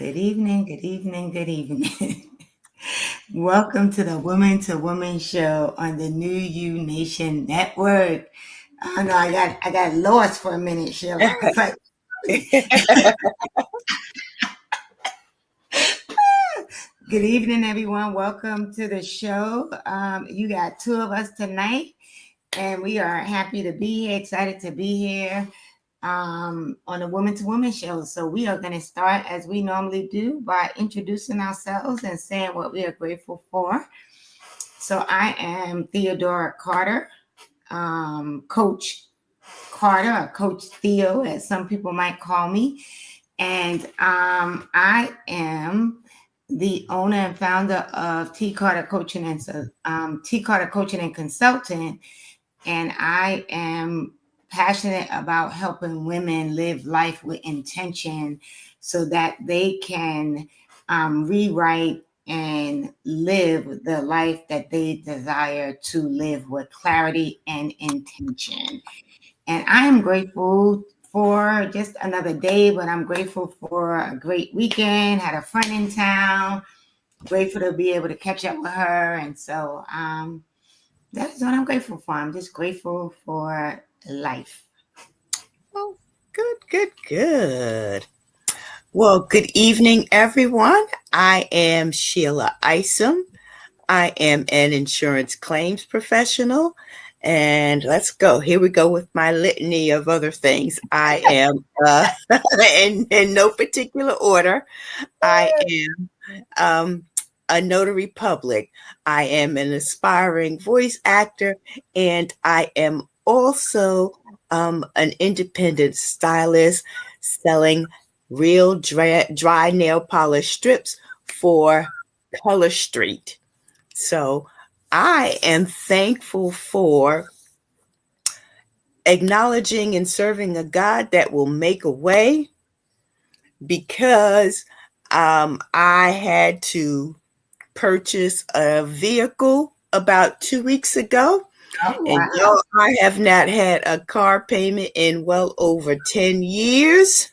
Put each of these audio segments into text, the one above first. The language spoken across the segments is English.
Good evening, good evening, good evening. Welcome to the Woman to Woman show on the New You Nation Network. I know I got lost for a minute, Sheila. I was like, good evening, everyone. Welcome to the show. You got two of us tonight, and we are happy to be here, excited to be here on the Woman to Woman show. So we are going to start as we normally do by introducing ourselves and saying what we are grateful for. So I am Theodora Carter, Coach Carter, or Coach Theo, as some people might call me. And I am the owner and founder of T Carter Coaching and Consultant. And I am passionate about helping women live life with intention so that they can rewrite and live the life that they desire to live with clarity and intention. And I am grateful for just another day, but I'm grateful for a great weekend, had a friend in town, grateful to be able to catch up with her. And so that's what I'm grateful for. I'm just grateful for life. Oh, good. Well, good evening, everyone. I am Sheila Isom. I am an insurance claims professional. And let's go. Here we go with my litany of other things. I am, in no particular order, I am a notary public. I am an aspiring voice actor, and I am also an independent stylist selling real dry nail polish strips for Color Street. So I am thankful for acknowledging and serving a God that will make a way, because I had to purchase a vehicle about 2 weeks ago. Oh, And wow. y'all, I have not had a car payment in well over 10 years.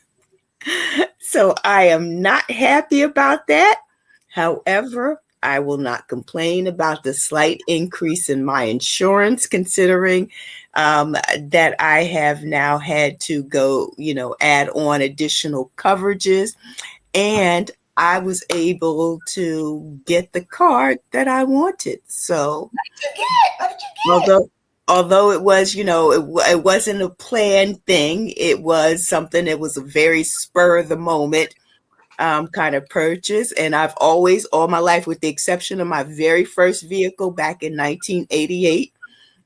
So I am not happy about that. However, I will not complain about the slight increase in my insurance, considering that I have now had to go, add on additional coverages. And I was able to get the car that I wanted. So, What did you get? although it was, it wasn't a planned thing. It was something that was a very spur of the moment kind of purchase. And I've always, all my life, with the exception of my very first vehicle back in 1988,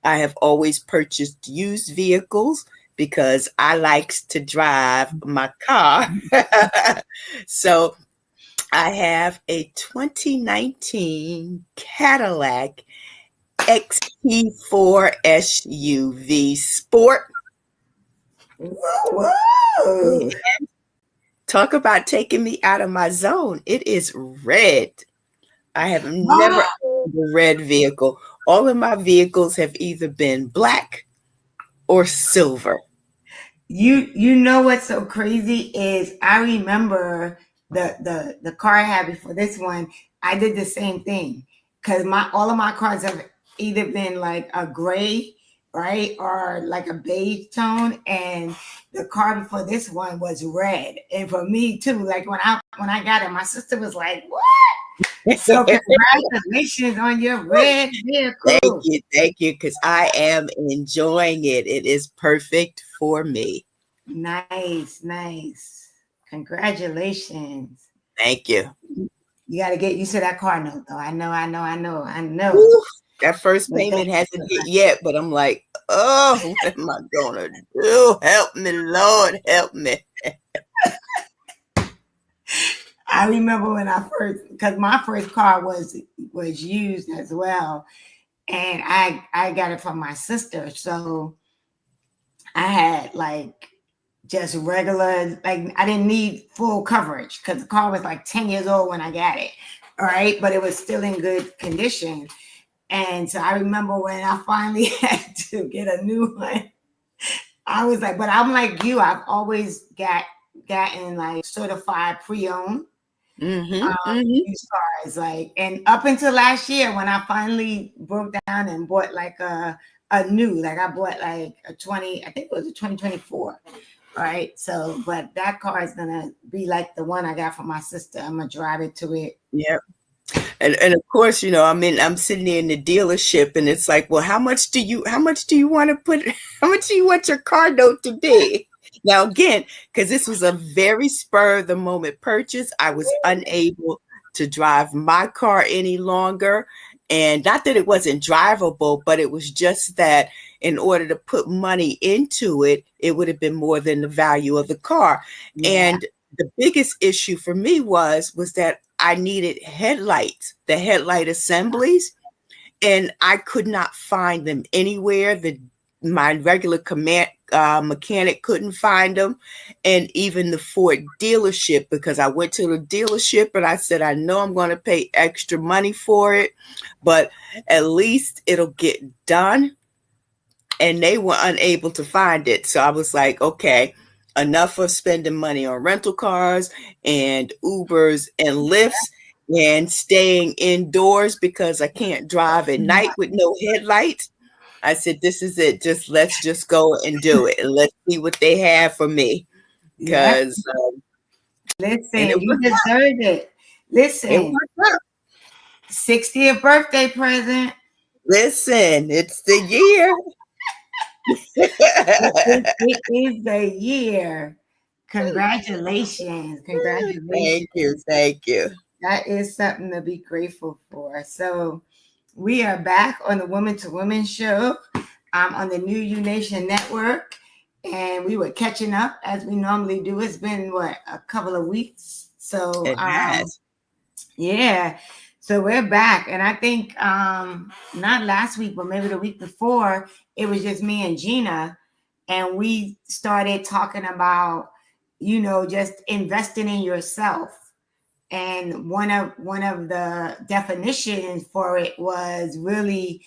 I have always purchased used vehicles because I likes to drive my car. So I have a 2019 Cadillac XT4 SUV Sport. Whoa. Talk about taking me out of my zone. It is red. I have never owned a red vehicle. All of my vehicles have either been black or silver. You know what's so crazy is I remember the car I had before this one. I did the same thing because all of my cars have either been like a gray, right, or like a beige tone, and the car before this one was red. And for me too, like when I got it, my sister was like, "What?" So congratulations on your red vehicle. Thank you, because I am enjoying it. It is perfect for me. Nice. Congratulations. Thank you. You got to get used to that car note, though. I know. Woo, that first payment hasn't hit yet, but I'm like, oh, what am I gonna do? Help me, Lord, help me. I remember when because my first car was used as well, and I got it from my sister, so I had like just regular, like I didn't need full coverage because the car was like 10 years old when I got it. All right, but it was still in good condition. And so I remember when I finally had to get a new one, I was like, but I'm like you, I've always gotten like certified pre-owned. Used cars, like, and up until last year when I finally broke down and bought like a new, like I bought like a 20, I think it was a 2024. Right. So, but that car is gonna be like the one I got from my sister. I'm gonna drive it to it. Yeah. And of course, I'm sitting there in the dealership and it's like, well, how much do you want to put, how much do you want your car note to be? Now, again, because this was a very spur of the moment purchase, I was unable to drive my car any longer. And not that it wasn't drivable, but it was just that in order to put money into it, it would have been more than the value of the car. Yeah. And the biggest issue for me was that I needed headlights, the headlight assemblies, and I could not find them anywhere. My regular mechanic couldn't find them, and even the Ford dealership, because I went to the dealership and I said, I know I'm going to pay extra money for it, but at least it'll get done. And they were unable to find it. So I was like, okay, enough of spending money on rental cars and Ubers and Lyfts and staying indoors because I can't drive at night with no headlights. I said, this is it. Let's just go and do it. And let's see what they have for me. Because listen, you deserve it. Listen, 60th birthday present. Listen, it's the year. It is the year. Congratulations. Thank you. That is something to be grateful for. So we are back on the Woman to Woman show on the New U Nation Network. And we were catching up as we normally do. It's been, a couple of weeks. So, yeah. So we're back. And I think not last week, but maybe the week before, it was just me and Gina. And we started talking about, just investing in yourself. And one of the definitions for it was really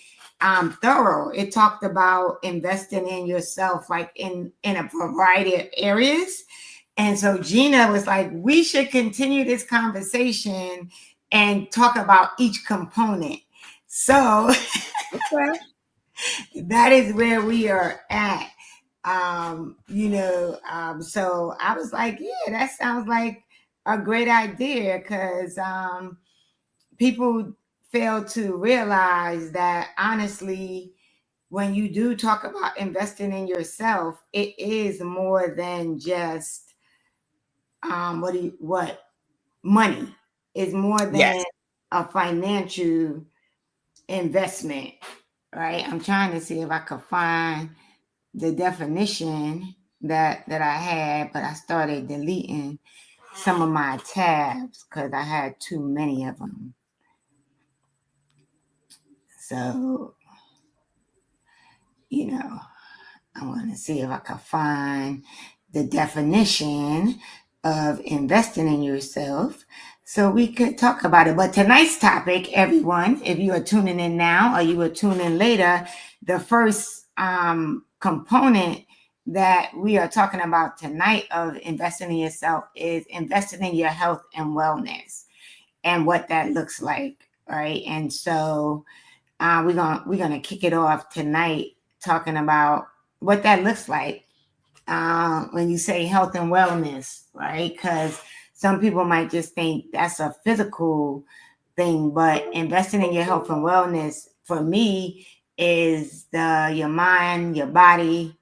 thorough. It talked about investing in yourself, like in a variety of areas. And so Gina was like, we should continue this conversation and talk about each component. So that is where we are at. So I was like, yeah, that sounds like a great idea, because people fail to realize that, honestly, when you do talk about investing in yourself, it is more than just money. Is more than a financial investment, right? I'm trying to see if I could find the definition that I had, but I started deleting some of my tabs because I had too many of them. So, I want to see if I can find the definition of investing in yourself so we could talk about it. But tonight's topic, everyone, if you are tuning in now or you are tuning in later, the first component that we are talking about tonight of investing in yourself is investing in your health and wellness and what that looks like, right? And so we're gonna kick it off tonight talking about what that looks like when you say health and wellness, right? Because some people might just think that's a physical thing, but investing in your health and wellness for me is your mind, your body,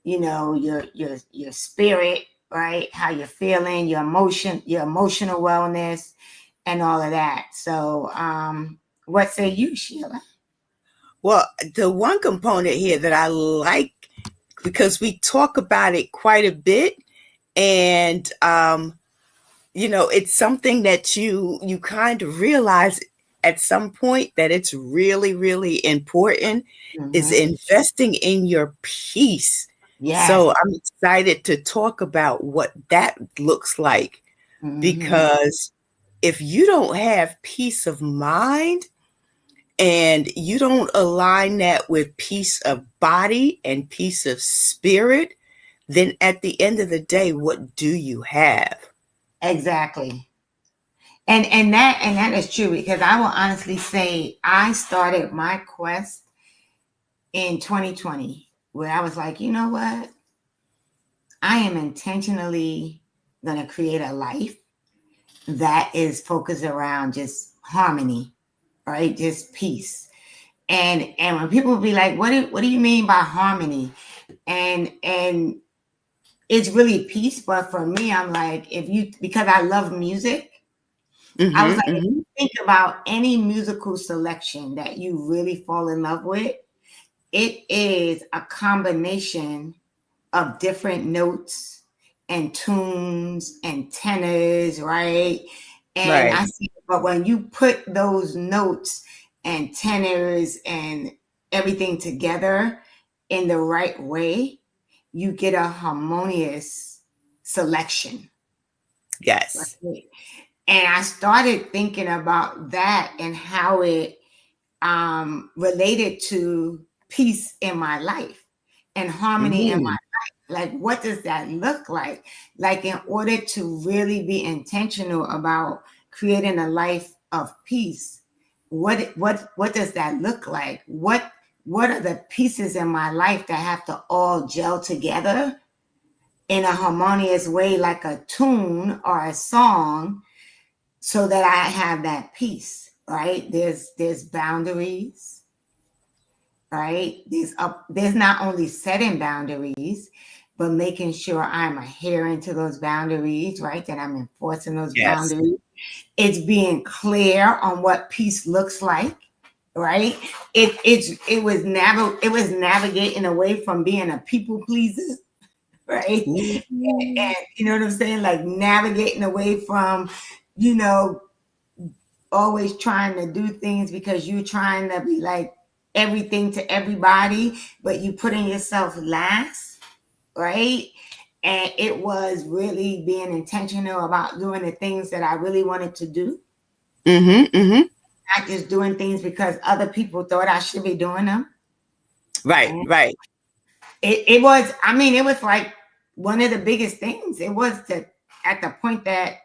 your spirit, right? How you're feeling, your emotional wellness, and all of that. So, what say you, Sheila? Well, the one component here that I like, because we talk about it quite a bit, and it's something that you kind of realize at some point that it's really, really important, is investing in your peace. Yes. So I'm excited to talk about what that looks like, because if you don't have peace of mind and you don't align that with peace of body and peace of spirit, then at the end of the day, what do you have? Exactly. And that is true, because I will honestly say I started my quest in 2020, where I was like, you know what? I am intentionally going to create a life that is focused around just harmony, right? Just peace. And when people be like, what do you mean by harmony? And it's really peace. But for me, I'm like, because I love music, I was Mm-hmm, like, if mm-hmm. you think about any musical selection that you really fall in love with, it is a combination of different notes and tunes and tenors, right? And Right. I see, but when you put those notes and tenors and everything together in the right way, you get a harmonious selection. Yes. Right? And I started thinking about that and how it related to peace in my life and harmony in my Mm-hmm. life. Like, what does that look like? Like, in order to really be intentional about creating a life of peace, what does that look like? What are the pieces in my life that have to all gel together in a harmonious way, like a tune or a song, so that I have that peace, right? There's boundaries, right? There's not only setting boundaries, but making sure I'm adhering to those boundaries, right? That I'm enforcing those Yes. boundaries. It's being clear on what peace looks like, right? It was navigating away from being a people pleaser, right? Mhm. And you know what I'm saying? Like navigating away from, you know, always trying to do things because you're trying to be like everything to everybody, but you putting yourself last, right? And it was really being intentional about doing the things that I really wanted to do, Mm-hmm, mm-hmm. not just doing things because other people thought I should be doing them. Right, And right. it was, I mean, it was like one of the biggest things. It was that at the point that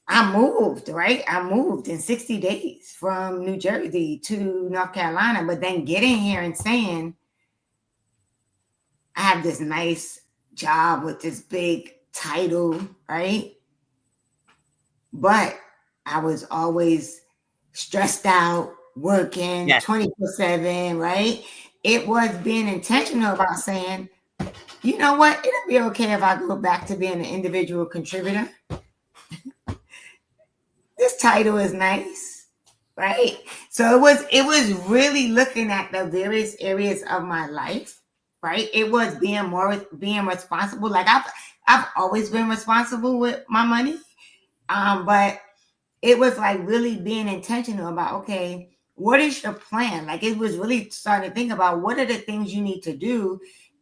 I moved, right? I moved in 60 days from New Jersey to North Carolina, but then getting here and saying, I have this nice job with this big title, right? But I was always stressed out, working Yes. 24/7, right? It was being intentional about saying, you know what? It'll be okay if I go back to being an individual contributor. This title is nice, right? So it was really looking at the various areas of my life, right? It was being responsible. Like I've always been responsible with my money, but it was like really being intentional about, okay, what is your plan? Like, it was really starting to think about what are the things you need to do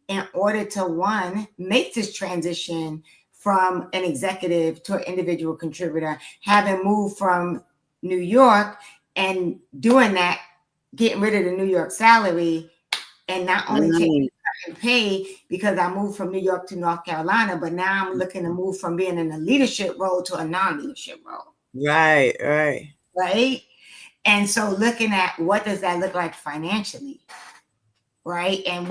in order to, one, make this transition from an executive to an individual contributor, having moved from New York and doing that, getting rid of the New York salary, and not only taking Mm. cut in pay because I moved from New York to North Carolina, but now I'm looking to move from being in a leadership role to a non-leadership role, Right, right. right? And so looking at what does that look like financially, right? And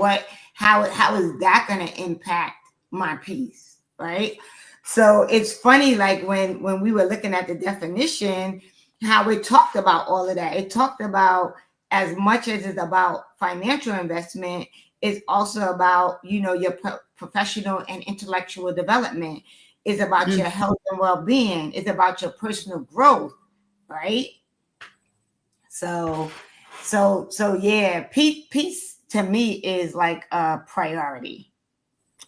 how is that going to impact my peace, right? So it's funny, like when we were looking at the definition, how it talked about all of that. It talked about, as much as it's about financial investment, it's also about, your professional and intellectual development. It's about Mm. your health and well-being. It's about your personal growth, right? So, so yeah, peace to me is like a priority.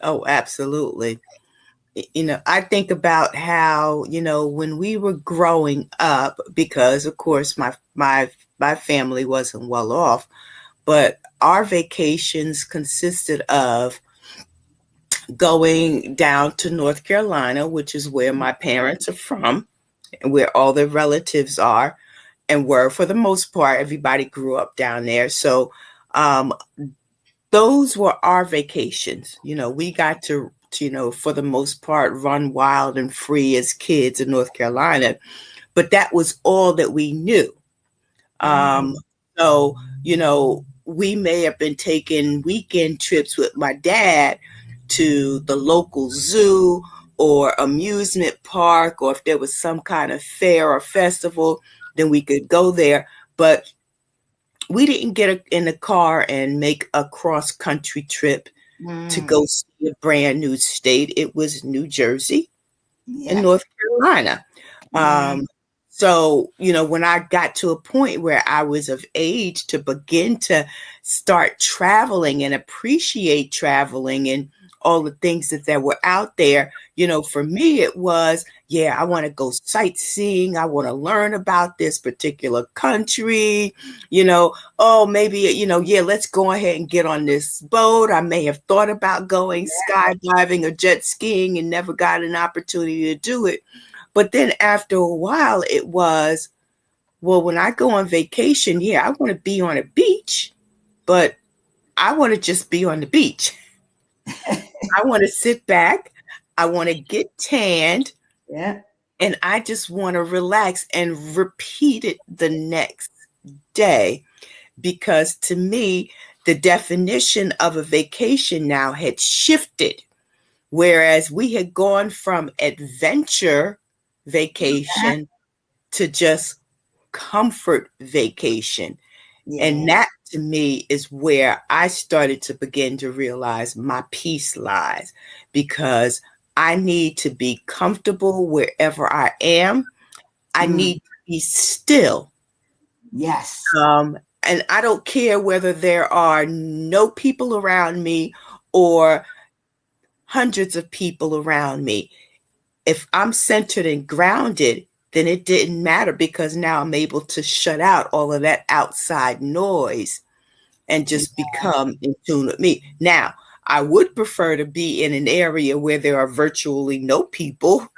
Oh, absolutely. I think about how, when we were growing up, because of course my family wasn't well off, but our vacations consisted of going down to North Carolina, which is where my parents are from and where all their relatives are and were for the most part. Everybody grew up down there. So um, those were our vacations. We got to, for the most part, run wild and free as kids in North Carolina. but that was all that we knew. So, we may have been taking weekend trips with my dad to the local zoo or amusement park, or if there was some kind of fair or festival, then we could go there. But we didn't get in the car and make a cross country trip to go see a brand new state. It was New Jersey and North Carolina. So, when I got to a point where I was of age to begin to start traveling and appreciate traveling and all the things that were out there, for me, it was, I want to go sightseeing. I want to learn about this particular country, maybe, let's go ahead and get on this boat. I may have thought about going skydiving or jet skiing and never got an opportunity to do it. But then after a while, it was, well, when I go on vacation, I want to be on a beach, but I want to just be on the beach. I want to sit back. I want to get tanned. Yeah. And I just want to relax and repeat it the next day. Because to me, the definition of a vacation now had shifted. Whereas we had gone from adventure vacation to just comfort vacation. And that to me is where I started to begin to realize my peace lies, because I need to be comfortable wherever I am. I need to be still. Yes. And I don't care whether there are no people around me or hundreds of people around me. If I'm centered and grounded, then it didn't matter, because now I'm able to shut out all of that outside noise and just become in tune with me. Now, I would prefer to be in an area where there are virtually no people.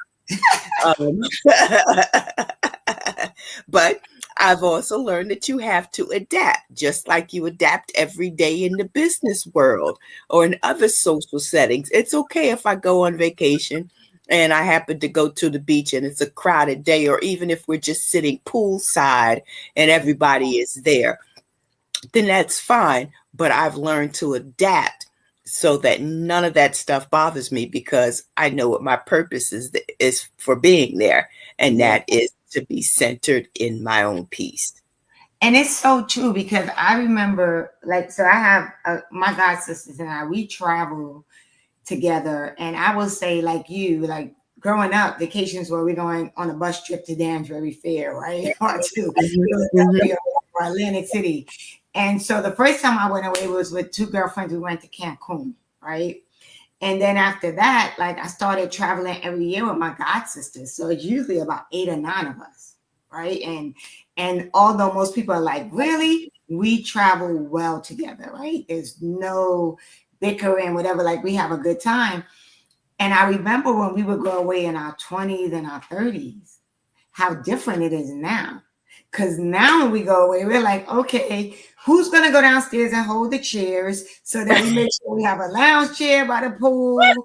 But I've also learned that you have to adapt, just like you adapt every day in the business world or in other social settings. It's okay if I go on vacation and I happen to go to the beach and it's a crowded day, or even if we're just sitting poolside and everybody is there, then that's fine. But I've learned to adapt so that none of that stuff bothers me, because I know what my purpose is for being there. And that is to be centered in my own peace. And it's so true, because I remember, so I have my god sisters and we travel together, and I will say, like you, like growing up, vacations where we're going on a bus trip to Danbury Fair, right? Or to Philadelphia or Atlantic City. And so the first time I went away was with two girlfriends. We went to Cancun, right? And then after that, I started traveling every year with my god sisters. So it's usually about 8 or 9 of us, right? And although most people are like, really, we travel well together, right? There's no bickering, whatever, we have a good time. And I remember when we would go away in our 20s and our 30s, how different it is now. Because now when we go away, we're like, okay, who's going to go downstairs and hold the chairs so that we make sure we have a lounge chair by the pool, right?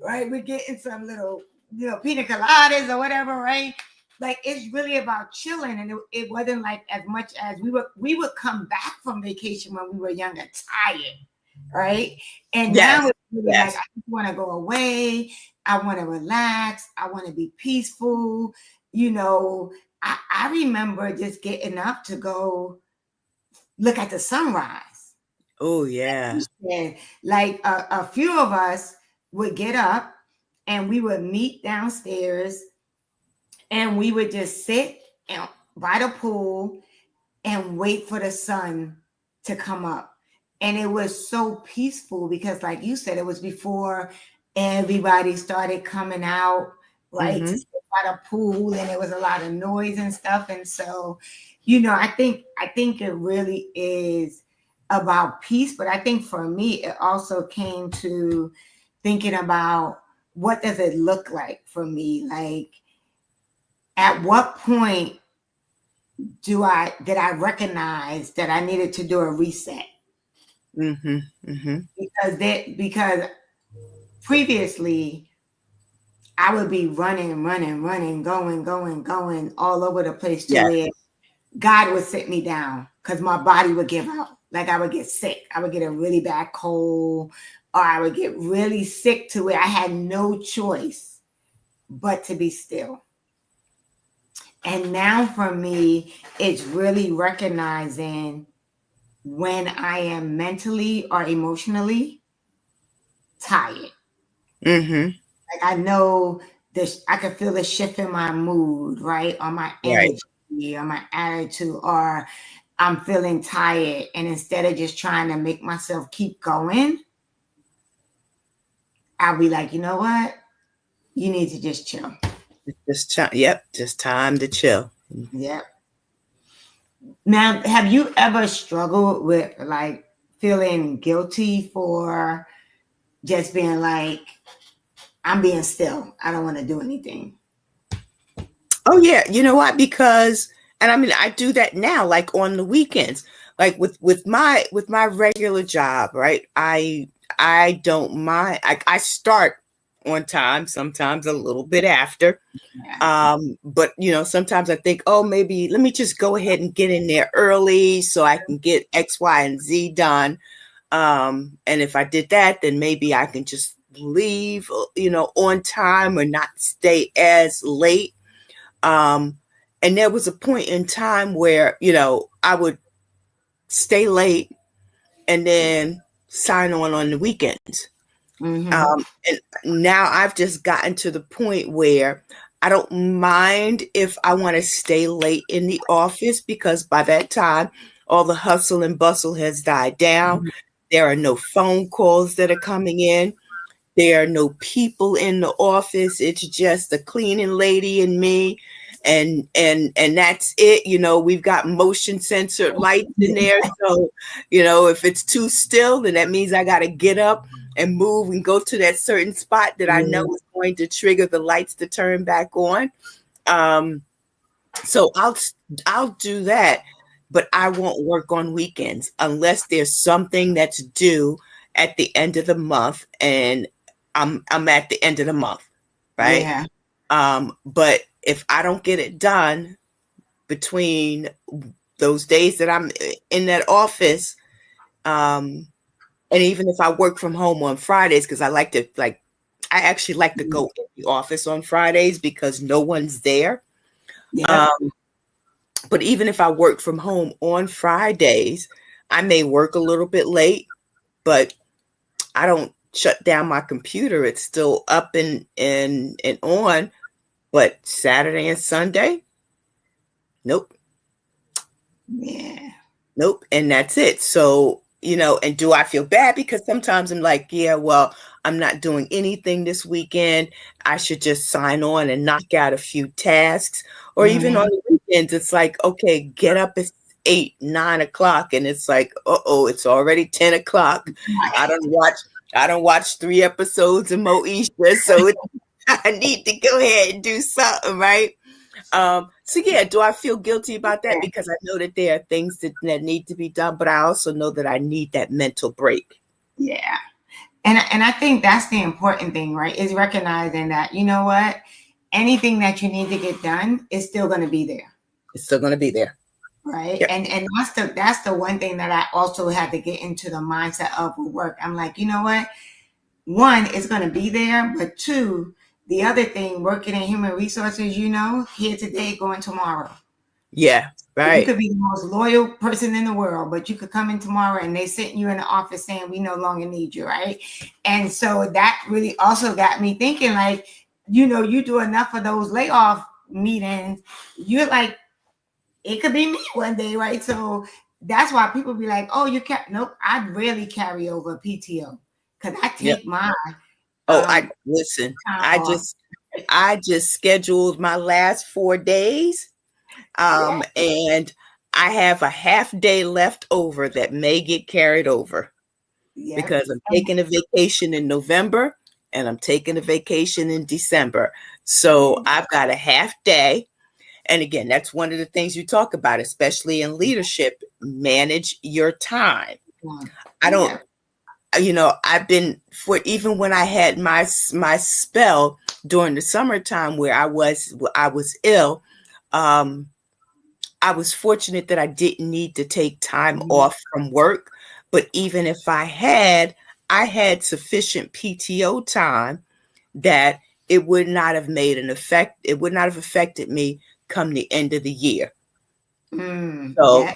Right. We're getting some little, pina coladas or whatever, right? It's really about chilling. And it wasn't as much as we would come back from vacation when we were younger, tired, right? And now it's really I just want to go away. I want to relax. I want to be peaceful. I remember just getting up to go look at the sunrise. Oh, yeah. And a few of us would get up and we would meet downstairs and we would just sit by the pool and wait for the sun to come up. And it was so peaceful because, like you said, it was before everybody started coming out, right? To sit by the pool, and there was a lot of noise and stuff. And so, I think it really is about peace. But I think for me, it also came to thinking about, what does it look like for me? At what point did I recognize that I needed to do a reset? Because previously I would be running, going all over the place to Yes. where God would sit me down because my body would give out. Like I would get sick. I would get a really bad cold, or I would get really sick to where I had no choice but to be still. And now for me, it's really recognizing when I am mentally or emotionally tired. Mm-hmm. Like I know this, I can feel the shift in my mood, right? Or my Right. energy or my attitude, or I'm feeling tired. And instead of just trying to make myself keep going, I'll be like, you know what? You need to just chill. Just time to chill. Yep. Now, have you ever struggled with like feeling guilty for just being like, I'm being still. I don't want to do anything. Oh yeah, you know what? Because and I mean I do that now, like on the weekends, like with my regular job, right? I don't mind. I start on time, sometimes a little bit after. Yeah. But sometimes I think, oh, maybe let me just go ahead and get in there early so I can get X, Y, and Z done. And if I did that, then maybe I can just leave, on time or not stay as late. And there was a point in time where, I would stay late and then sign on the weekends. Mm-hmm. And now I've just gotten to the point where I don't mind if I want to stay late in the office because by that time, all the hustle and bustle has died down. Mm-hmm. There are no phone calls that are coming in. There are no people in the office. It's just the cleaning lady and me. And that's it. We've got motion sensor lights in there. So, if it's too still, then that means I got to get up and move and go to that certain spot that I know is going to trigger the lights to turn back on. So I'll do that, but I won't work on weekends unless there's something that's due at the end of the month, and I'm at the end of the month, right? Yeah. But if I don't get it done between those days that I'm in that office, and even if I work from home on Fridays, because I actually like to go in the office on Fridays because no one's there. Yeah. But even if I work from home on Fridays, I may work a little bit late, but I don't shut down my computer. It's still up and on. But Saturday and Sunday, nope. Yeah. Nope. And that's it. So, and do I feel bad? Because sometimes I'm like, yeah, well, I'm not doing anything this weekend. I should just sign on and knock out a few tasks. Or even on the weekends, it's like, okay, get up at 8, 9 o'clock. And it's like, it's already 10 o'clock. I don't watch 3 episodes of Moesha. So I need to go ahead and do something, right? So yeah, do I feel guilty about that? Because I know that there are things that need to be done, but I also know that I need that mental break. Yeah. And I think that's the important thing, right? Is recognizing that, you know what? Anything that you need to get done is still going to be there. It's still going to be there. Right. Yep. And that's the one thing that I also had to get into the mindset of work. I'm like, you know what? One, it's going to be there, but two, the other thing, working in human resources, here today, going tomorrow. Yeah, right. You could be the most loyal person in the world, but you could come in tomorrow and they sitting you in the office saying, we no longer need you, right? And so that really also got me thinking, like, you do enough of those layoff meetings, you're like, it could be me one day, right? So that's why people be like, oh, you can't. Nope, I rarely carry over PTO because I take mine. I listen. I just scheduled my last 4 days, and I have a half day left over that may get carried over because I'm taking a vacation in November and I'm taking a vacation in December. So I've got a half day. And again, that's one of the things you talk about, especially in leadership, manage your time. I don't, I've been even when I had my spell, during the summertime where I was ill, I was fortunate that I didn't need to take time off from work. But even if I had sufficient PTO time that it would not have made an effect. It would not have affected me come the end of the year. So,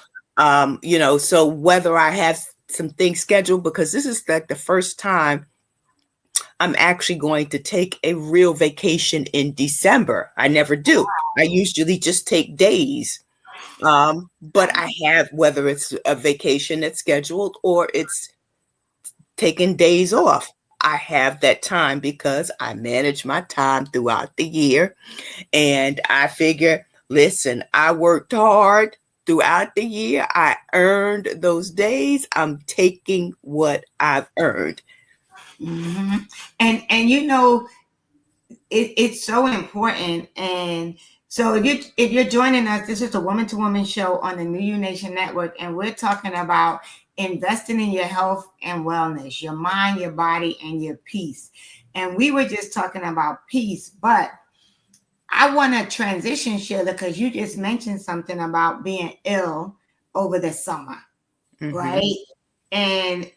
so whether I have some things scheduled, because this is like the first time I'm actually going to take a real vacation in December. I never do. I usually just take days. But I have, whether it's a vacation that's scheduled or it's taking days off, I have that time because I manage my time throughout the year. And I figure, listen, I worked hard throughout the year. I earned those days. I'm taking what I've earned. Mm-hmm. And it's so important. And so if you're joining us, this is a Woman to Woman show on the New You Nation Network, and we're talking about investing in your health and wellness, your mind, your body, and your peace. And we were just talking about peace, but I want to transition, Sheila, because you just mentioned something about being ill over the summer, right? And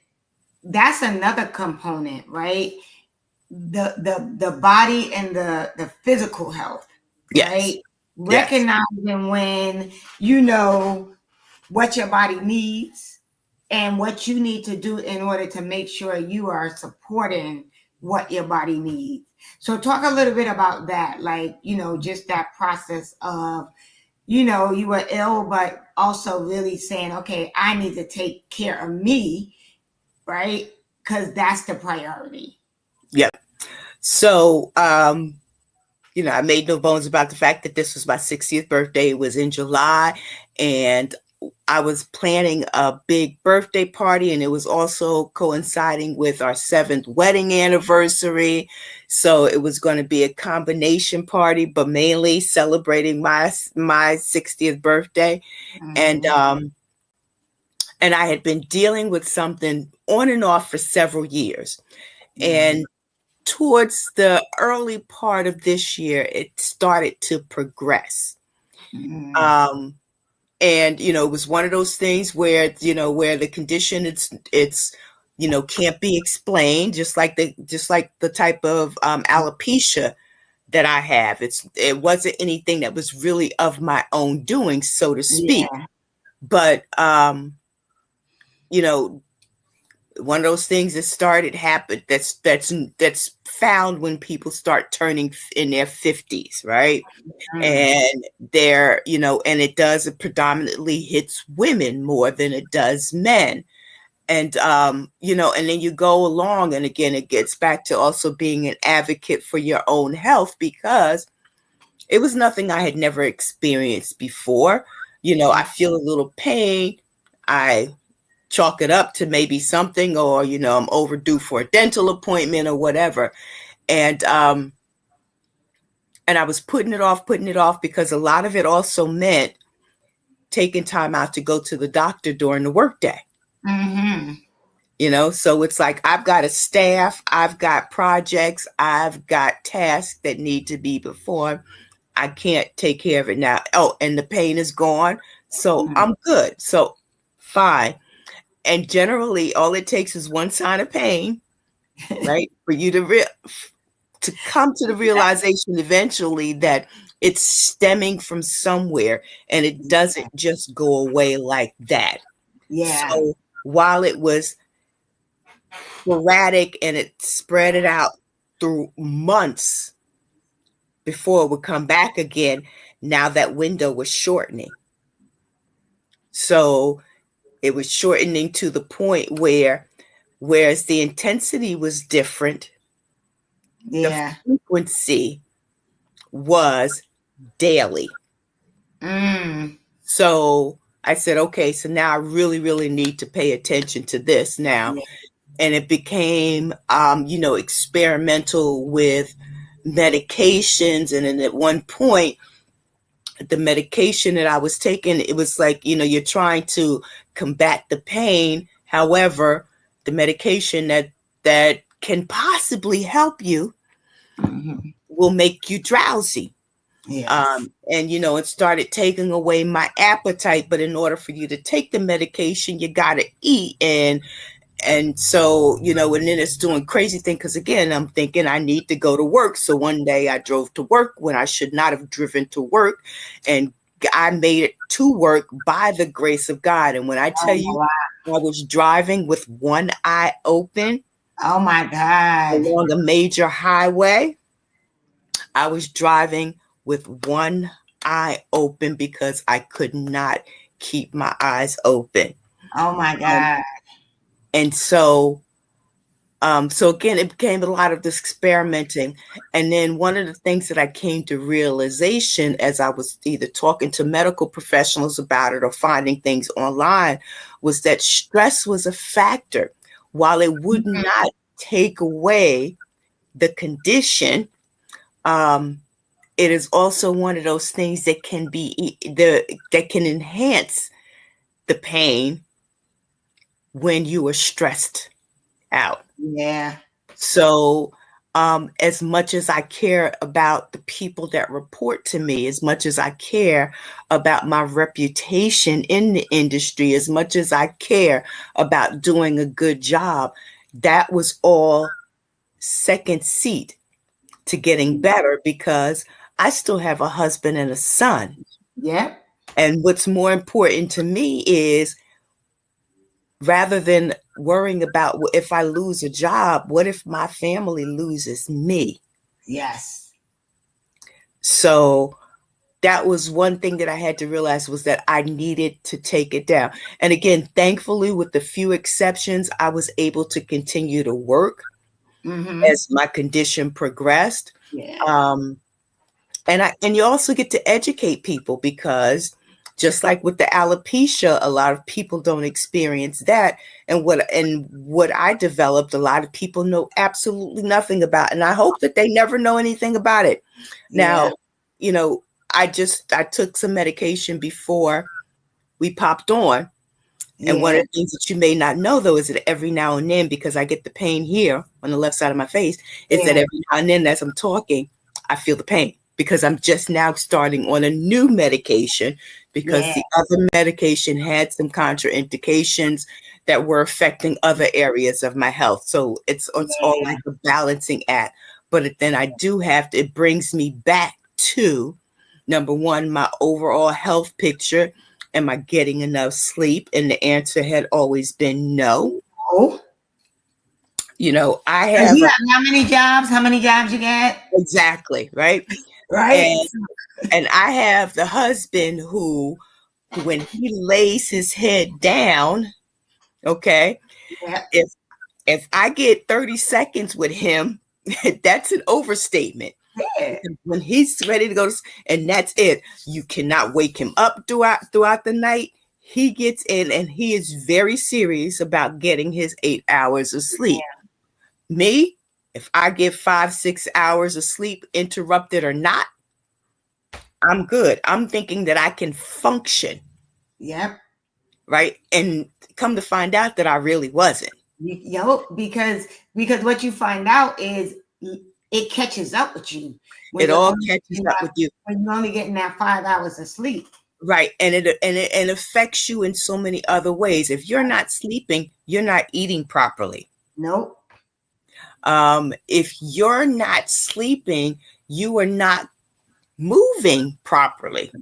that's another component, right? The body and the physical health, right? Recognizing when you know what your body needs and what you need to do in order to make sure you are supporting what your body needs. So talk a little bit about that, like, just that process of, you were ill, but also really saying, okay, I need to take care of me, right? Because that's the priority. Yep. So, I made no bones about the fact that this was my 60th birthday. It was in July, and I was planning a big birthday party, and it was also coinciding with our 7th wedding anniversary. So it was going to be a combination party, but mainly celebrating my 60th birthday. Mm-hmm. And I had been dealing with something on and off for several years. Mm-hmm. And towards the early part of this year, it started to progress. Mm-hmm. And, it was one of those things where, where the condition it's can't be explained, just like the type of alopecia that I have. It wasn't anything that was really of my own doing, so to speak. Yeah. But, one of those things that started happen that's found when people start turning in their 50s, right? Mm. And they're, and it predominantly hits women more than it does men. And, and then you go along, and again, it gets back to also being an advocate for your own health, because it was nothing I had never experienced before. I feel a little pain. I chalk it up to maybe something, or, I'm overdue for a dental appointment or whatever. And I was putting it off because a lot of it also meant taking time out to go to the doctor during the workday. Mm-hmm. So it's like, I've got a staff, I've got projects, I've got tasks that need to be performed. I can't take care of it now. Oh, and the pain is gone. So mm-hmm. I'm good. So fine. And generally, all it takes is one sign of pain, right, for you to come to the realization eventually that it's stemming from somewhere, and it doesn't just go away like that. Yeah. So while it was sporadic and it spread it out through months before it would come back again, now that window was shortening. So it was shortening to the point whereas the intensity was different, the frequency was daily. Mm. So I said, okay, so now I really, really need to pay attention to this now. Yeah. And it became, experimental with medications. And then at one point, the medication that I was taking, it was like, you're trying to combat the pain. However, the medication that can possibly help you mm-hmm. will make you drowsy. Yes. And it started taking away my appetite. But in order for you to take the medication, you got to eat. And so, and then it's doing crazy thing. Because again, I'm thinking I need to go to work. So one day I drove to work when I should not have driven to work. And I made it to work by the grace of God. And when I tell you, I was driving with one eye open. Oh my God. Along a major highway. I was driving with one eye open because I could not keep my eyes open. Oh my God. And so again, it became a lot of this experimenting. And then one of the things that I came to realization as I was either talking to medical professionals about it or finding things online was that stress was a factor. While it would not take away the condition, it is also one of those things that can that can enhance the pain when you are stressed out. Yeah. So as much as I care about the people that report to me, as much as I care about my reputation in the industry, as much as I care about doing a good job, that was all second seat to getting better because I still have a husband and a son. Yeah. And what's more important to me is rather than worrying about if I lose a job, what if my family loses me? Yes. So that was one thing that I had to realize was that I needed to take it down. And again, thankfully, with the few exceptions, I was able to continue to work as my condition progressed. Yeah. And you also get to educate people because just like with the alopecia, a lot of people don't experience that. And what I developed, a lot of people know absolutely nothing about. And I hope that they never know anything about it. Yeah. Now, I took some medication before we popped on. And one of the things that you may not know, though, is that every now and then, because I get the pain here on the left side of my face, is that every now and then as I'm talking, I feel the pain because I'm just now starting on a new medication because the other medication had some contraindications that were affecting other areas of my health. So it's all like a balancing act. But then I do it brings me back to, number one, my overall health picture. Am I getting enough sleep? And the answer had always been no. I have how many jobs? How many jobs you get? Exactly, right? Right. And I have the husband who, when he lays his head down, okay, if I get 30 seconds with him, that's an overstatement. Yeah. When he's ready to go, and that's it. You cannot wake him up throughout the night. He gets in and he is very serious about getting his 8 hours of sleep. Yeah. Me, if I get 5-6 hours of sleep, interrupted or not, I'm good. I'm thinking that I can function. Yep. Right. And come to find out that I really wasn't. Because what you find out is it catches up with you. It all catches up with you when you're only getting that 5 hours of sleep. Right. And it affects you in so many other ways. If you're not sleeping, you're not eating properly. Nope. If you're not sleeping, you are not moving properly.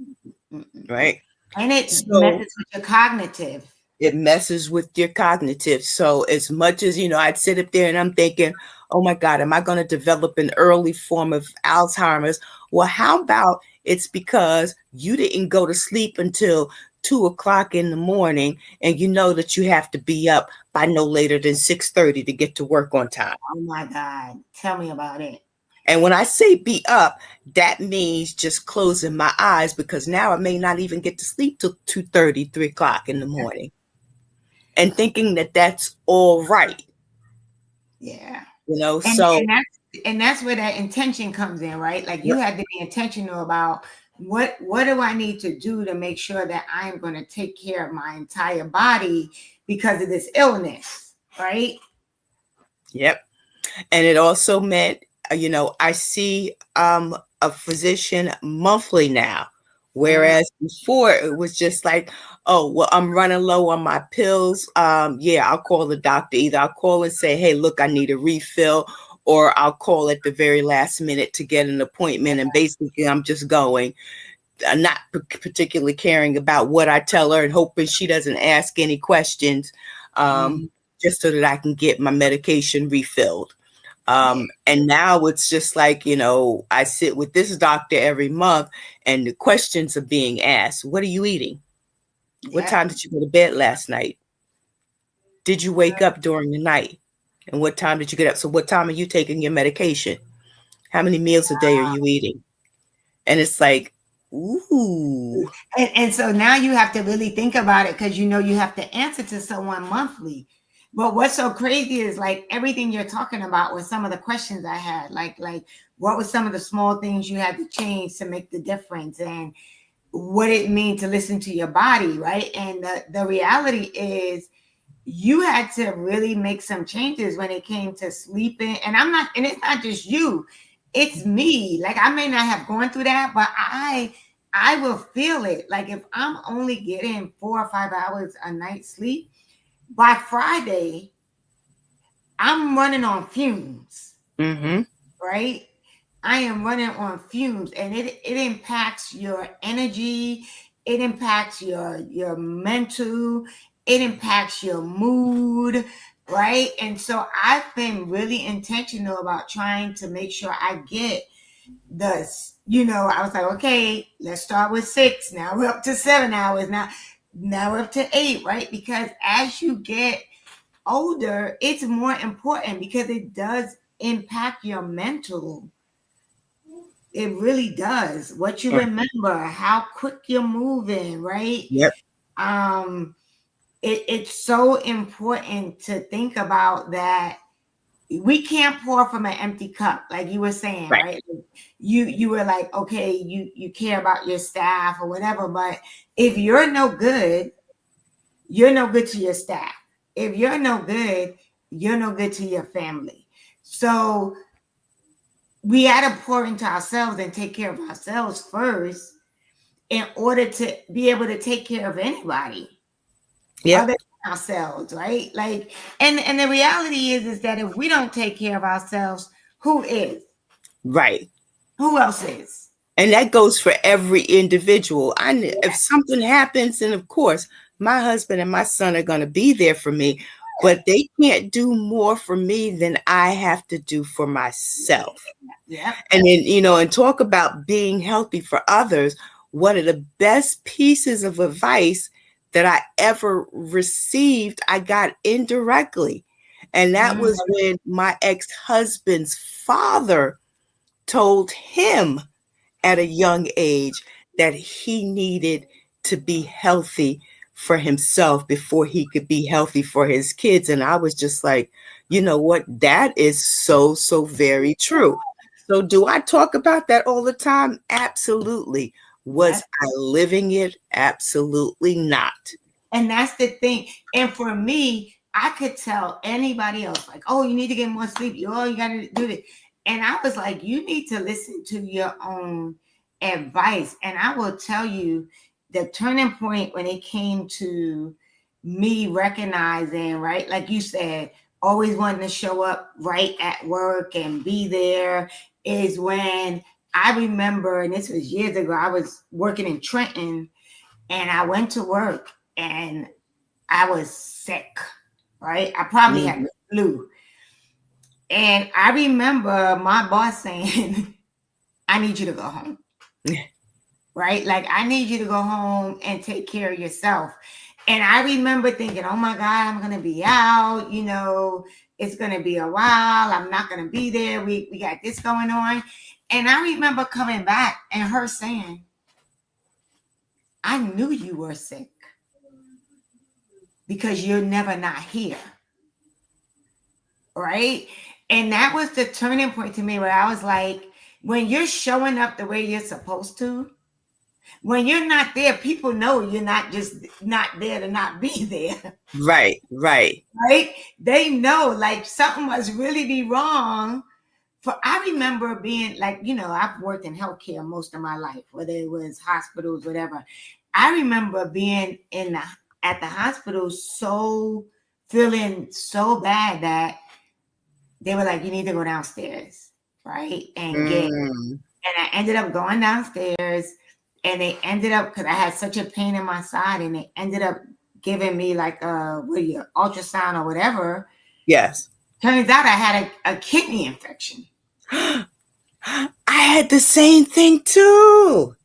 Right. And it messes with your cognitive. It messes with your cognitive. So as much as, I'd sit up there and I'm thinking, oh my God, am I going to develop an early form of Alzheimer's? Well, how about it's because you didn't go to sleep until 2:00 in the morning and you know that you have to be up by no later than 6:30 to get to work on time. Oh my God. Tell me about it. And when I say be up, that means just closing my eyes because now I may not even get to sleep till 2:30, 3:00 in the morning. And thinking that that's all right. Yeah. And that's where that intention comes in, right? Like you had to be intentional about what do I need to do to make sure that I'm going to take care of my entire body because of this illness, right? Yep. And it also meant, I see a physician monthly now, whereas before it was just like, oh, well, I'm running low on my pills. Yeah, I'll call the doctor. Either I'll call and say, hey, look, I need a refill, or I'll call at the very last minute to get an appointment. And basically, I'm just going, not particularly caring about what I tell her and hoping she doesn't ask any questions, just so that I can get my medication refilled. And now it's just like, I sit with this doctor every month and the questions are being asked. What are you eating? What time did you go to bed last night? Did you wake up during the night? And what time did you get up? So what time are you taking your medication? How many meals a day are you eating? And it's like, ooh. And so now you have to really think about it, because you have to answer to someone monthly. But what's so crazy is like everything you're talking about was some of the questions I had. Like what were some of the small things you had to change to make the difference, and what it means to listen to your body, right? And the reality is you had to really make some changes when it came to sleeping. And it's not just you, it's me. Like I may not have gone through that, but I will feel it. Like if I'm only getting 4 or 5 hours a night sleep, by Friday, I'm running on fumes, right? I am running on fumes, and it impacts your energy. It impacts your mental. It impacts your mood, right? And so I've been really intentional about trying to make sure I get this. I was like, okay, let's start with 6. Now we're up to 7 hours. Now we're up to 8, right? Because as you get older, it's more important because it does impact your mental. It really does. What you remember, how quick you're moving, right? Yep. It's so important to think about that. We can't pour from an empty cup, like you were saying, right? You were like, okay, you care about your staff or whatever, but if you're no good, you're no good to your staff. If you're no good, you're no good to your family. So we had to pour into ourselves and take care of ourselves first in order to be able to take care of anybody. Yeah. Other than ourselves, right? Like, and the reality is that if we don't take care of ourselves, who is? Right. Who else is? And that goes for every individual. If something happens, and of course, my husband and my son are going to be there for me, but they can't do more for me than I have to do for myself. Yeah. And then, and talk about being healthy for others. One of the best pieces of advice that I ever received, I got indirectly. And that was when my ex-husband's father told him at a young age that he needed to be healthy for himself before he could be healthy for his kids. And I was just like, you know what? That is so, so very true. So do I talk about that all the time? Absolutely. Was I living it? Absolutely not. And that's the thing. And for me, I could tell anybody else, like, oh, you need to get more sleep. You got to do it. And I was like, you need to listen to your own advice. And I will tell you the turning point when it came to me recognizing, right, like you said, always wanting to show up right at work and be there, is when I remember, and this was years ago, I was working in Trenton and I went to work and I was sick, right? I probably had the flu. And I remember my boss saying, I need you to go home. Right? Like, I need you to go home and take care of yourself. And I remember thinking, oh my God, I'm going to be out. It's going to be a while. I'm not going to be there. We got this going on. And I remember coming back and her saying, I knew you were sick because you're never not here. Right? And that was the turning point to me, where I was like, when you're showing up the way you're supposed to, when you're not there, people know you're not just not there to not be there. Right. Right? They know, like, something must really be wrong I remember being like, I've worked in healthcare most of my life, whether it was hospitals, whatever. I remember being at the hospital feeling so bad that they were like, you need to go downstairs, right? And I ended up going downstairs, and they ended up, because I had such a pain in my side, and they ended up giving me like ultrasound or whatever. Yes. Turns out I had a kidney infection. I had the same thing too.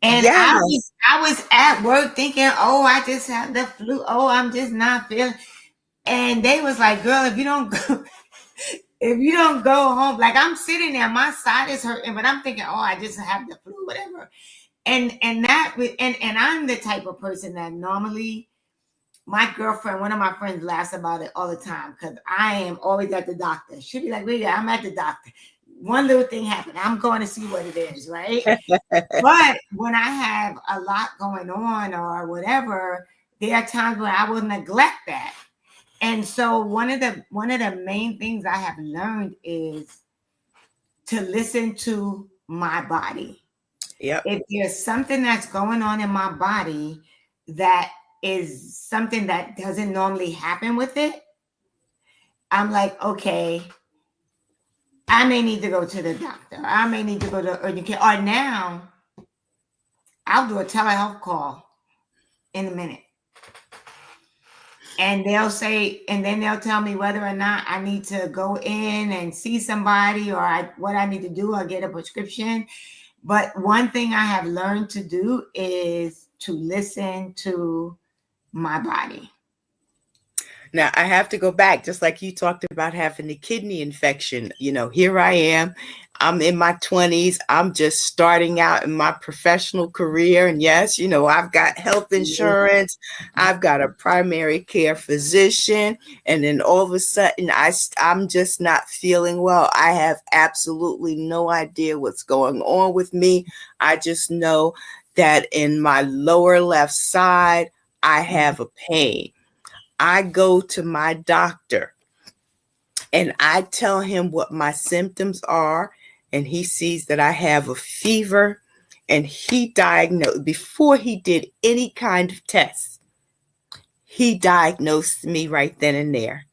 And yes. I was at work thinking, oh, I just had the flu. Oh, I'm just not feeling. And they was like, girl, if you don't go home, like I'm sitting there, my side is hurting, but I'm thinking, oh, I just have the flu, whatever. And I'm the type of person that normally, my girlfriend, one of my friends, laughs about it all the time because I am always at the doctor. She'll be like, wait, I'm at the doctor. One little thing happened, I'm going to see what it is, right? But when I have a lot going on or whatever, there are times where I will neglect that. And so one of the main things I have learned is to listen to my body. Yep. If there's something that's going on in my body that is something that doesn't normally happen with it, I'm like, okay, I may need to go to the doctor. I may need to go to urgent care. Or now, I'll do a telehealth call in a minute. And they'll say, and then they'll tell me whether or not I need to go in and see somebody or what I need to do or get a prescription. But one thing I have learned to do is to listen to my body. Now, I have to go back, just like you talked about having the kidney infection. Here I am. I'm in my 20s. I'm just starting out in my professional career. And yes, I've got health insurance. I've got a primary care physician. And then all of a sudden, I'm just not feeling well. I have absolutely no idea what's going on with me. I just know that in my lower left side, I have a pain. I go to my doctor and I tell him what my symptoms are, and he sees that I have a fever, and he diagnosed, before he did any kind of test, he diagnosed me right then and there.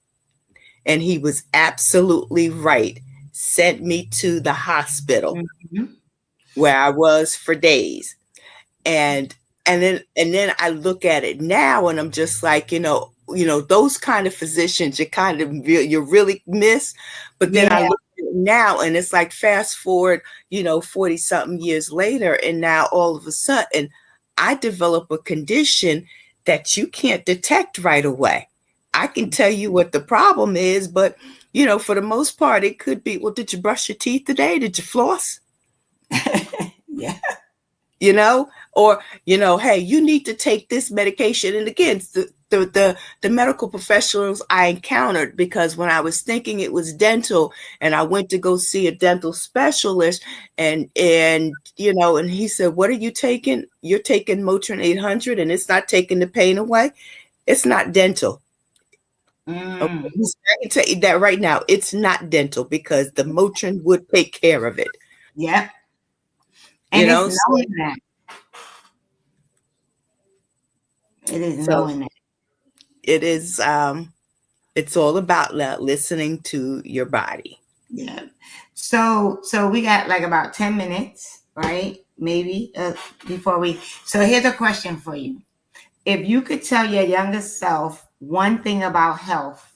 And he was absolutely right. Sent me to the hospital where I was for days. And then I look at it now and I'm just like, those kind of physicians you really miss. But then I look at it now and it's like fast forward, 40 something years later. And now all of a sudden I develop a condition that you can't detect right away. I can tell you what the problem is, but for the most part, it could be, well, did you brush your teeth today? Did you floss? Yeah. Or, hey, you need to take this medication. And again, the medical professionals I encountered, because when I was thinking it was dental and I went to go see a dental specialist and he said, what are you taking? You're taking Motrin 800 and it's not taking the pain away. It's not dental. Okay, I can tell you that right now. It's not dental because the Motrin would take care of it. Yep. And it's knowing that. It is knowing that. It is, it's all about listening to your body. Yeah. So we got like about 10 minutes, right? Maybe so here's a question for you. If you could tell your younger self one thing about health,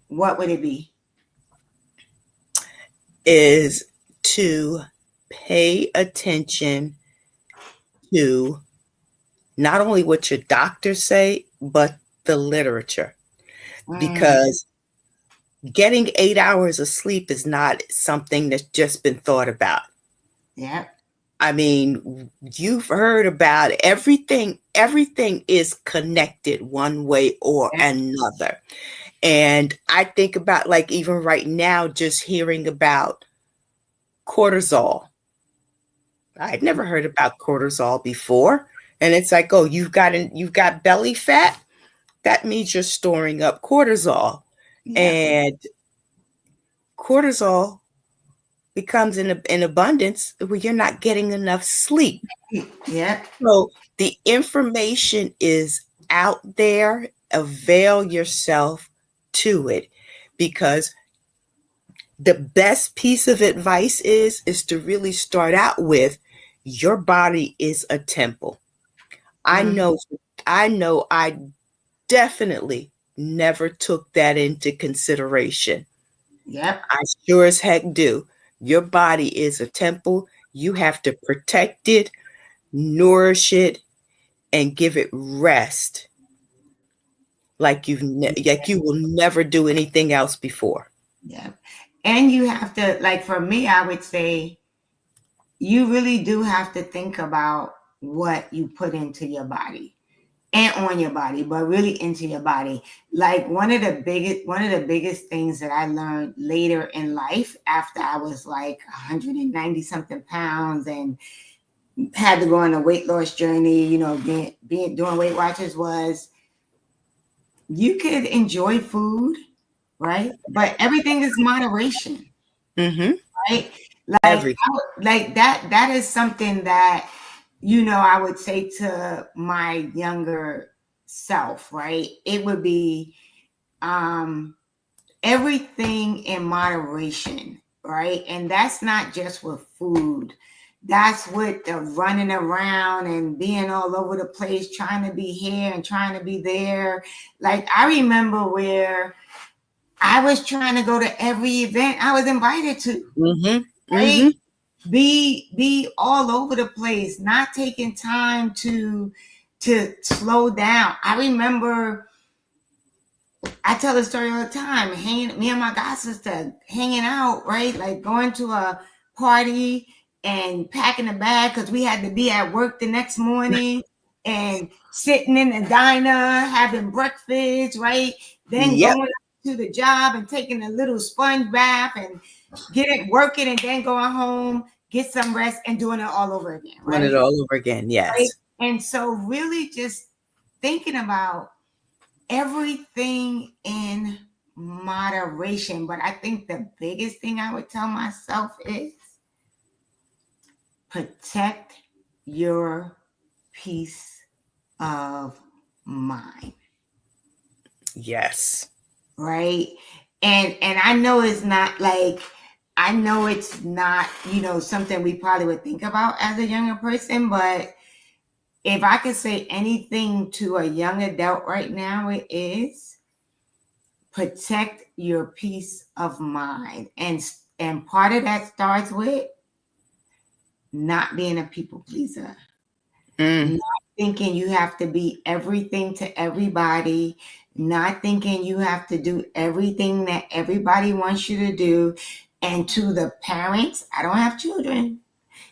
what would it be? Is to pay attention to not only what your doctors say, but the literature. Because getting 8 hours of sleep is not something that's just been thought about. Yeah. I mean, you've heard about everything. Everything is connected one way or another. And I think about, like, even right now, just hearing about cortisol. I'd never heard about cortisol before. And it's like, oh, you've got belly fat. That means you're storing up cortisol. Yeah. And cortisol becomes in abundance where you're not getting enough sleep. Yep. So the information is out there. Avail yourself to it, because the best piece of advice is to really start out with, your body is a temple. I know I definitely never took that into consideration. Yep. I sure as heck do. Your body is a temple. You have to protect it, nourish it, and give it rest like you will never do anything else before. Yeah. And you have to, like, for me, I would say you really do have to think about what you put into your body and on your body, but really into your body. Like one of the biggest things that I learned later in life, after I was like 190 something pounds and had to go on a weight loss journey, you know, being doing Weight Watchers, was you could enjoy food, right? But everything is moderation, right? Like that is something that, you know, I would say to my younger self, right? It would be everything in moderation, right? And that's not just with food. That's with the running around and being all over the place, trying to be here and trying to be there. Like I remember where I was trying to go to every event I was invited to, right? Be all over the place, not taking time to slow down. I remember, I tell the story all the time, me and my god sister hanging out, right? Like going to a party and packing a bag because we had to be at work the next morning, and sitting in the diner having breakfast, right? Then going to the job and taking a little sponge bath and getting working, and then going home, get some rest, and doing it all over again, right? Doing it all over again, yes. Right? And so really just thinking about everything in moderation. But I think the biggest thing I would tell myself is protect your peace of mind. Yes. Right. And I know it's not like, I know it's not, you know, something we probably would think about as a younger person, but if I could say anything to a young adult right now, it is protect your peace of mind. And part of that starts with not being a people pleaser. Not thinking you have to be everything to everybody, not thinking you have to do everything that everybody wants you to do. And to the parents, I don't have children,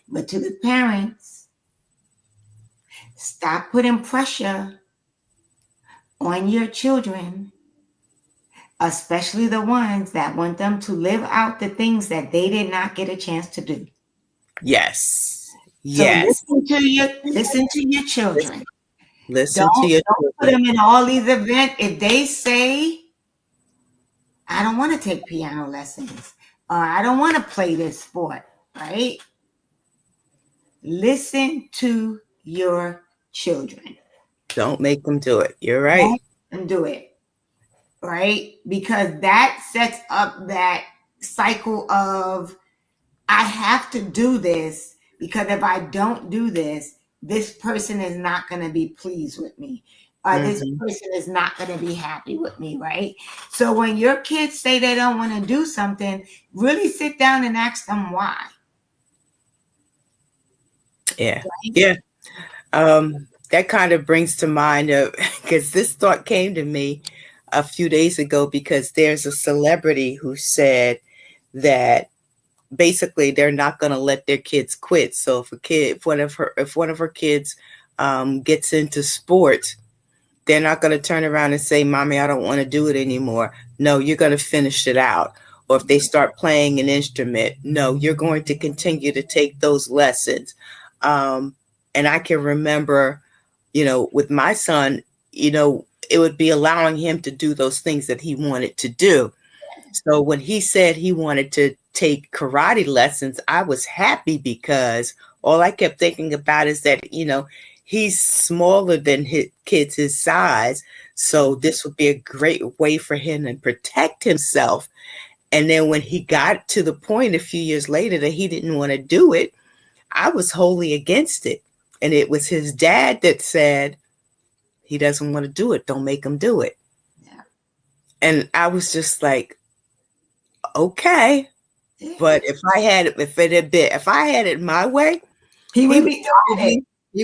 but to the parents, stop putting pressure on your children, especially the ones that want them to live out the things that they did not get a chance to do. Yes. Yes. So listen to your children. Don't put them in all these events. If they say, I don't want to take piano lessons, or I don't want to play this sport, right? Listen to your children. Don't make them do it. You're right. Don't make them do it, right? Because that sets up that cycle of, I have to do this, because if I don't do this, this person is not going to be pleased with me. Or this person is not going to be happy with me, right? So when your kids say they don't want to do something, really sit down and ask them why. Yeah. Right? Yeah. That kind of brings to mind, because this thought came to me a few days ago, because there's a celebrity who said that basically they're not going to let their kids quit. So if one of her kids gets into sports, they're not going to turn around and say, Mommy, I don't want to do it anymore. No, you're going to finish it out. Or if they start playing an instrument, no, you're going to continue to take those lessons. And I can remember, you know, with my son, you know, it would be allowing him to do those things that he wanted to do. So when he said he wanted to take karate lessons, I was happy because all I kept thinking about is that, he's smaller than his kids his size. So this would be a great way for him to protect himself. And then when he got to the point a few years later that he didn't want to do it, I was wholly against it. And it was his dad that said, he doesn't want to do it. Don't make him do it. Yeah. And I was just like, okay. But if I had it my way, he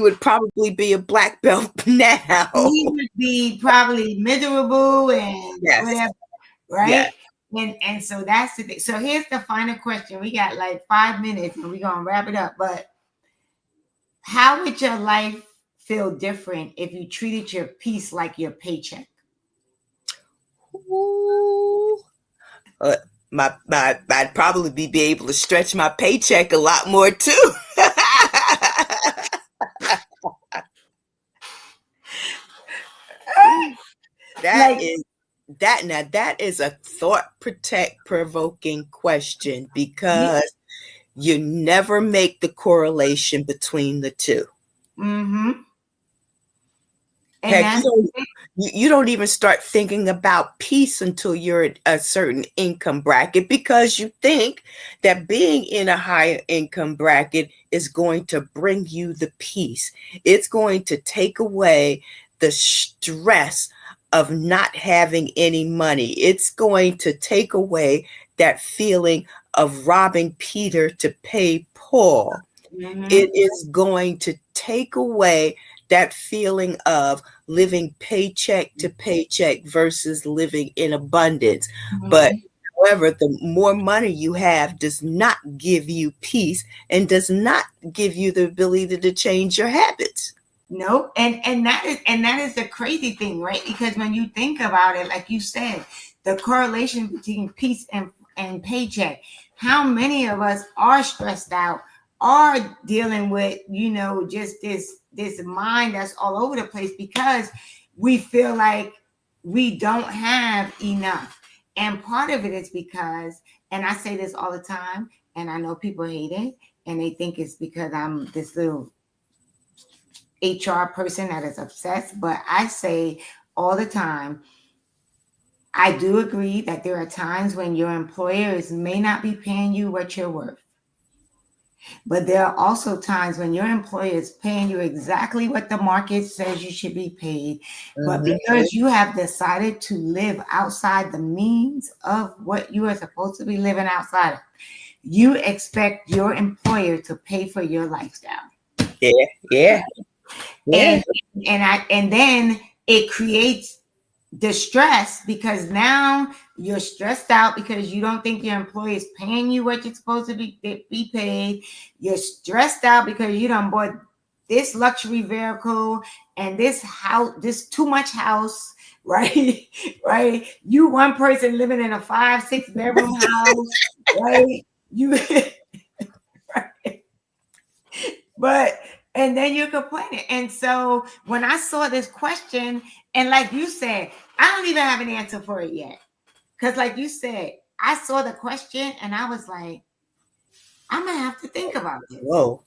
would probably be a black belt now. He would be probably miserable and whatever, right? Yes. And so that's the thing. So here's the final question. We got like 5 minutes and we're gonna wrap it up. But how would your life feel different if you treated your peace like your paycheck? Ooh. I'd probably be able to stretch my paycheck a lot more too. That is a thought-provoking question because you never make the correlation between the two. Mm-hmm. Heck, you don't even start thinking about peace until you're at a certain income bracket because you think that being in a higher income bracket is going to bring you the peace. It's going to take away the stress of not having any money. It's going to take away that feeling of robbing Peter to pay Paul. Mm-hmm. It is going to take away that feeling of living paycheck to paycheck versus living in abundance. Mm-hmm. But however, the more money you have does not give you peace and does not give you the ability to change your habits. No, and that is the crazy thing, right? Because when you think about it, like you said, the correlation between peace and paycheck, how many of us are stressed out, are dealing with, just this mind that's all over the place because we feel like we don't have enough. And part of it is because, and I say this all the time, and I know people hate it, and they think it's because I'm this little HR person that is obsessed, but I say all the time, I do agree that there are times when your employers may not be paying you what you're worth. But there are also times when your employer is paying you exactly what the market says you should be paid. Mm-hmm. But because you have decided to live outside the means of what you are supposed to be living outside of, you expect your employer to pay for your lifestyle. Yeah. And then it creates distress because now you're stressed out because you don't think your employer is paying you what you're supposed to be paid. You're stressed out because you done bought this luxury vehicle and this house, this too much house, right? Right. You one person living in a 5-6 bedroom house, right? Right. But and then you're complaining. And so when I saw this question, and like you said, I don't even have an answer for it yet. Because like you said, I saw the question and I was like, I'm going to have to think about this. Whoa.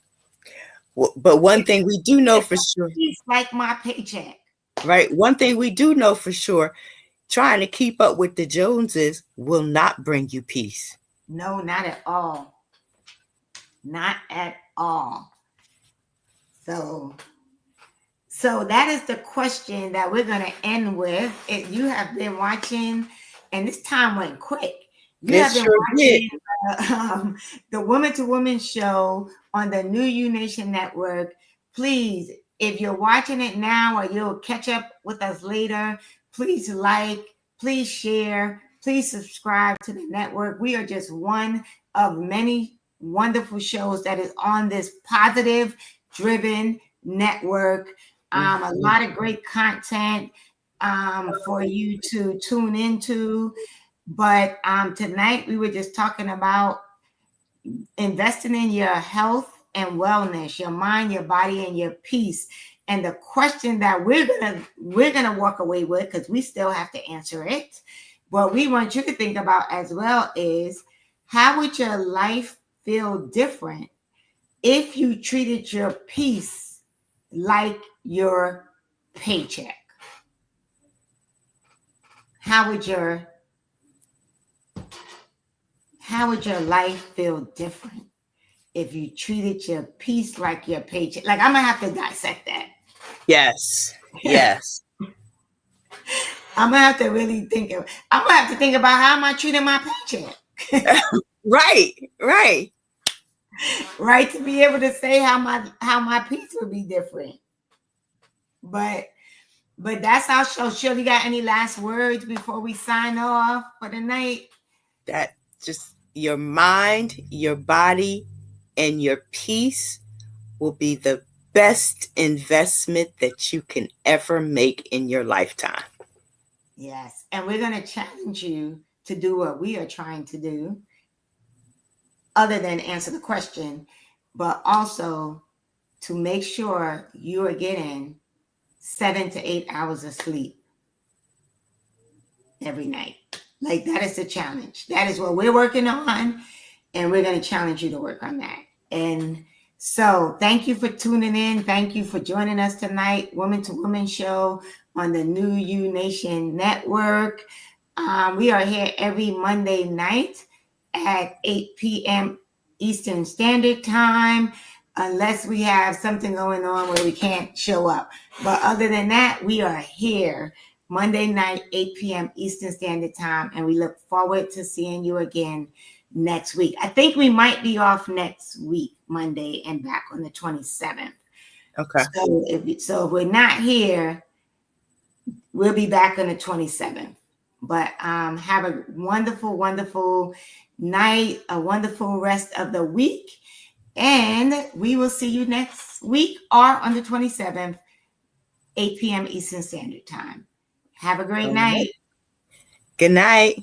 Well, but one thing we do know for sure. It's like my paycheck. Right. One thing we do know for sure, trying to keep up with the Joneses will not bring you peace. No, not at all. Not at all. So that is the question that we're going to end with. If you have been watching, and this time went quick. You have been watching the Woman to Woman show on the New You Nation Network. Please, if you're watching it now or you'll catch up with us later, please like, please share, please subscribe to the network. We are just one of many wonderful shows that is on this positive driven network. A lot of great content for you to tune into. But tonight we were just talking about investing in your health and wellness, your mind, your body, and your peace. And the question that we're gonna walk away with, because we still have to answer it, what we want you to think about as well is, how would your life feel different if you treated your peace like your paycheck? How would your life feel different if you treated your peace like your paycheck? Like, I'm gonna have to dissect that. Yes. Yes. I'm gonna have to really think of. I'm gonna have to think about how am I treating my paycheck. Right. Right. Right, to be able to say how my peace would be different. But that's our show. Shirley, got any last words before we sign off for the night? That just your mind, your body, and your peace will be the best investment that you can ever make in your lifetime. Yes. And we're going to challenge you to do what we are trying to do, other than answer the question, but also to make sure you are getting 7 to 8 hours of sleep every night. Like, that is the challenge. That is what we're working on. And we're going to challenge you to work on that. And so thank you for tuning in. Thank you for joining us tonight. Woman to Woman show on the New You Nation Network. We are here every Monday night at 8 p.m. Eastern Standard Time, unless we have something going on where we can't show up. But other than that, we are here Monday night, 8 p.m. Eastern Standard Time, and we look forward to seeing you again next week. I think we might be off next week, Monday, and back on the 27th. Okay. So if we're not here, we'll be back on the 27th. But have a wonderful, wonderful night, a wonderful rest of the week. And we will see you next week or on the 27th, 8 p.m. Eastern Standard Time. Have a great night. Good night.